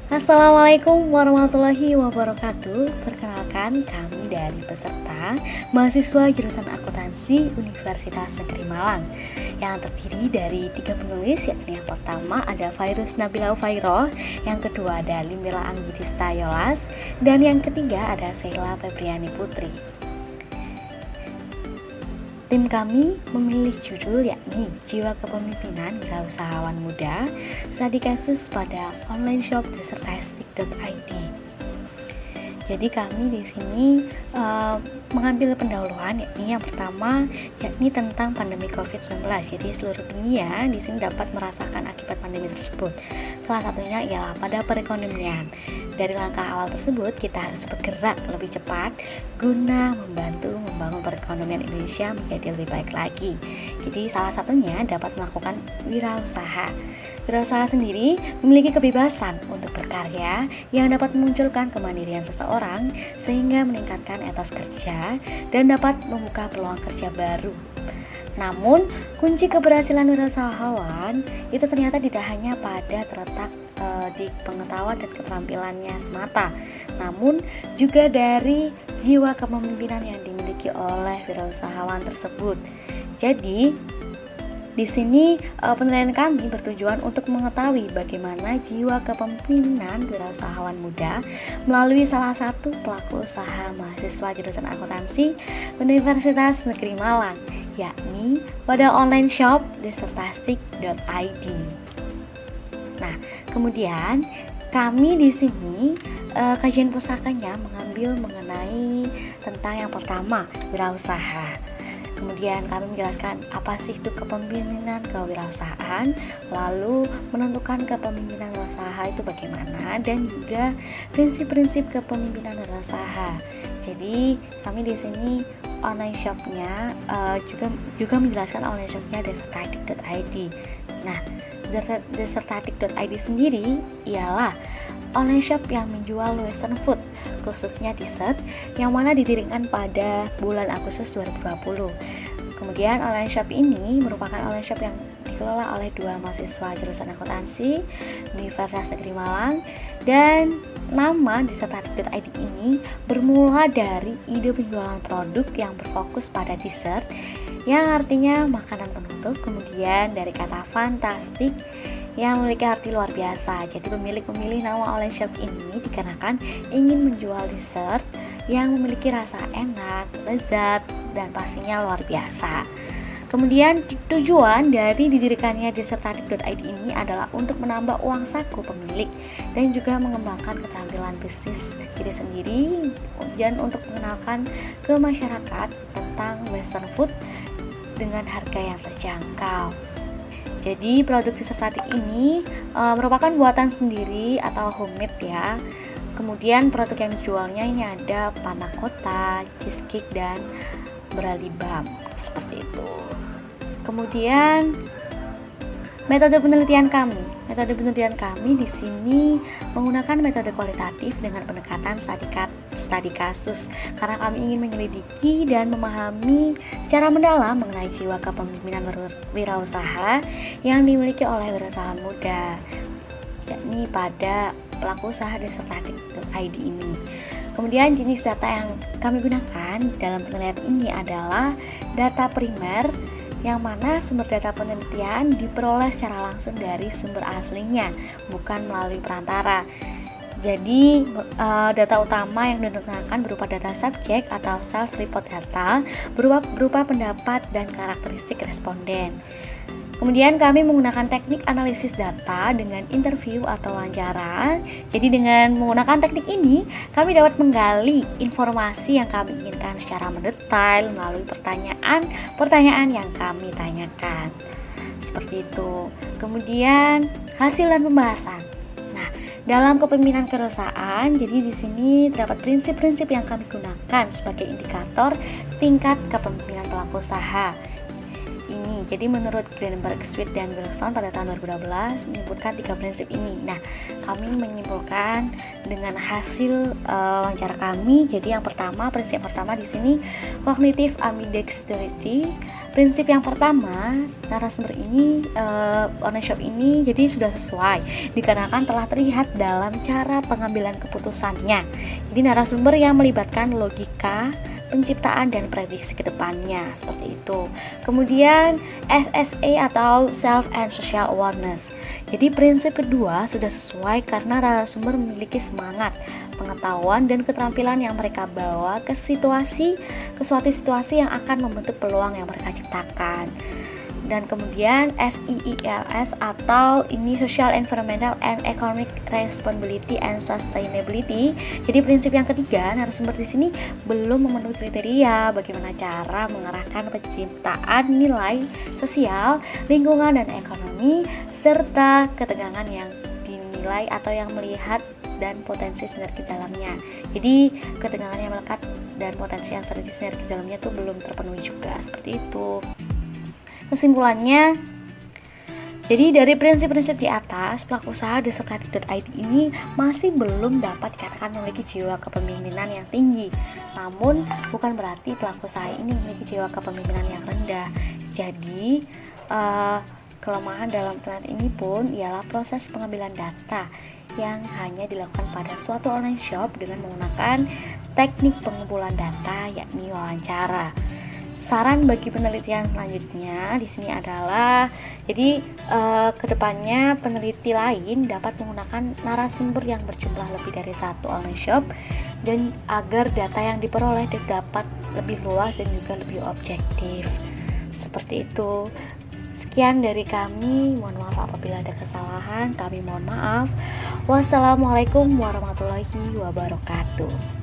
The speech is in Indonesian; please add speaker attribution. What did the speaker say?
Speaker 1: Assalamualaikum warahmatullahi wabarakatuh. Perkenalkan, kami dari peserta mahasiswa jurusan akuntansi Universitas Negeri Malang yang terdiri dari 3 penulis, yakni yang pertama ada Fairuz Nabila Fairoh, yang kedua ada Limila Anggudista Yolas, dan yang ketiga ada Sheila Febriani Putri. Tim kami memilih judul yakni Jiwa Kepemimpinan Wirausahawan Muda, studi kasus pada online shop desertastic.id. Jadi kami di sini mengambil pendahuluan yakni yang pertama yakni tentang pandemi COVID-19. Jadi seluruh dunia di sini dapat merasakan akibat pandemi tersebut. Salah satunya ialah pada perekonomian. Dari langkah awal tersebut kita harus bergerak lebih cepat guna membantu membangun perekonomian Indonesia menjadi lebih baik lagi. Jadi salah satunya dapat melakukan wirausaha. Wirausaha sendiri memiliki kebebasan untuk berkarya yang dapat memunculkan kemandirian seseorang sehingga meningkatkan etos kerja dan dapat membuka peluang kerja baru. Namun, kunci keberhasilan wirausahawan itu ternyata tidak hanya pada terletak di pengetahuan dan keterampilannya semata, namun juga dari jiwa kepemimpinan yang dimiliki oleh wirausahawan tersebut. Jadi, di sini penelitian kami bertujuan untuk mengetahui bagaimana jiwa kepemimpinan wirausahawan muda melalui salah satu pelaku usaha mahasiswa jurusan akuntansi Universitas Negeri Malang, yakni pada online shop desertastic.id. Nah, kemudian kami di sini kajian pusakanya mengambil mengenai tentang yang pertama wirausaha. Kemudian kami menjelaskan apa sih itu kepemimpinan kewirausahaan, lalu menentukan kepemimpinan wirausaha itu bagaimana, dan juga prinsip-prinsip kepemimpinan wirausaha. Jadi kami di sini online shopnya juga menjelaskan online shopnya desertastic.id. Nah, desertastic.id sendiri ialah online shop yang menjual western food, khususnya dessert, yang mana didirikan pada bulan Agustus 2020. Kemudian online shop ini merupakan online shop yang dikelola oleh 2 mahasiswa jurusan akuntansi Universitas Negeri Malang, dan nama desertastic.id ini bermula dari ide penjualan produk yang berfokus pada dessert, yang artinya makanan penutup, kemudian dari kata fantastik yang memiliki arti luar biasa. Jadi pemilik memilih nama online shop ini dikarenakan ingin menjual dessert yang memiliki rasa enak, lezat, dan pastinya luar biasa. Kemudian tujuan dari didirikannya desertastic.id ini adalah untuk menambah uang saku pemilik dan juga mengembangkan keterampilan bisnis diri sendiri dan untuk mengenalkan ke masyarakat tentang western food dengan harga yang terjangkau. Jadi produk desertastic ini merupakan buatan sendiri atau homemade ya. Kemudian produk yang dijualnya ini ada panna cotta, cheesecake, dan beralibam seperti itu. Kemudian metode penelitian kami di sini menggunakan metode kualitatif dengan pendekatan studi kasus, karena kami ingin menyelidiki dan memahami secara mendalam mengenai jiwa kepemimpinan wirausaha yang dimiliki oleh wirausahawan muda, yakni pada pelaku usaha desertastic.id ini. Kemudian jenis data yang kami gunakan dalam penelitian ini adalah data primer, yang mana sumber data penelitian diperoleh secara langsung dari sumber aslinya, bukan melalui perantara. Jadi data utama yang digunakan berupa data subjek atau self-report data, berupa pendapat dan karakteristik responden. Kemudian kami menggunakan teknik analisis data dengan interview atau wawancara. Jadi dengan menggunakan teknik ini, kami dapat menggali informasi yang kami inginkan secara mendetail melalui pertanyaan yang kami tanyakan. Seperti itu. Kemudian hasil dan pembahasan. Nah, dalam kepemimpinan kewirausahaan, jadi di sini terdapat prinsip-prinsip yang kami gunakan sebagai indikator tingkat kepemimpinan pelaku usaha. ini. Jadi menurut Greenberg, Sweet, dan Wilson pada tahun 2012 menyebutkan 3 prinsip ini. Nah, kami menyimpulkan dengan hasil wawancara kami. Jadi yang pertama, prinsip pertama di sini cognitive ambidexterity. Prinsip yang pertama, narasumber ini online shop ini jadi sudah sesuai dikarenakan telah terlihat dalam cara pengambilan keputusannya. Jadi narasumber yang melibatkan logika, penciptaan, dan prediksi ke depannya, seperti itu. Kemudian SSA atau Self and Social Awareness. Jadi prinsip kedua sudah sesuai karena narasumber memiliki semangat, pengetahuan, dan keterampilan yang mereka bawa ke suatu situasi yang akan membentuk peluang yang mereka ciptakan. Dan kemudian SEELS atau ini Social, Environmental, and Economic Responsibility and Sustainability. Jadi prinsip yang ketiga, narasumber di sini belum memenuhi kriteria bagaimana cara mengarahkan penciptaan nilai sosial, lingkungan, dan ekonomi serta ketegangan yang dinilai atau yang melihat dan potensi sinergi dalamnya. Jadi ketegangan yang melekat dan potensi yang sinergi dalamnya itu belum terpenuhi juga, seperti itu. Kesimpulannya, jadi dari prinsip-prinsip di atas, pelaku usaha Desertatic.id ini masih belum dapat dikatakan memiliki jiwa kepemimpinan yang tinggi. Namun, bukan berarti pelaku usaha ini memiliki jiwa kepemimpinan yang rendah. Jadi, kelemahan dalam trend ini pun ialah proses pengambilan data yang hanya dilakukan pada suatu online shop dengan menggunakan teknik pengumpulan data, yakni wawancara. Saran bagi penelitian selanjutnya di sini adalah, jadi kedepannya peneliti lain dapat menggunakan narasumber yang berjumlah lebih dari satu online shop dan agar data yang diperoleh dapat lebih luas dan juga lebih objektif. Seperti itu. Sekian dari kami, mohon maaf apabila ada kesalahan, kami mohon maaf. Wassalamualaikum warahmatullahi wabarakatuh.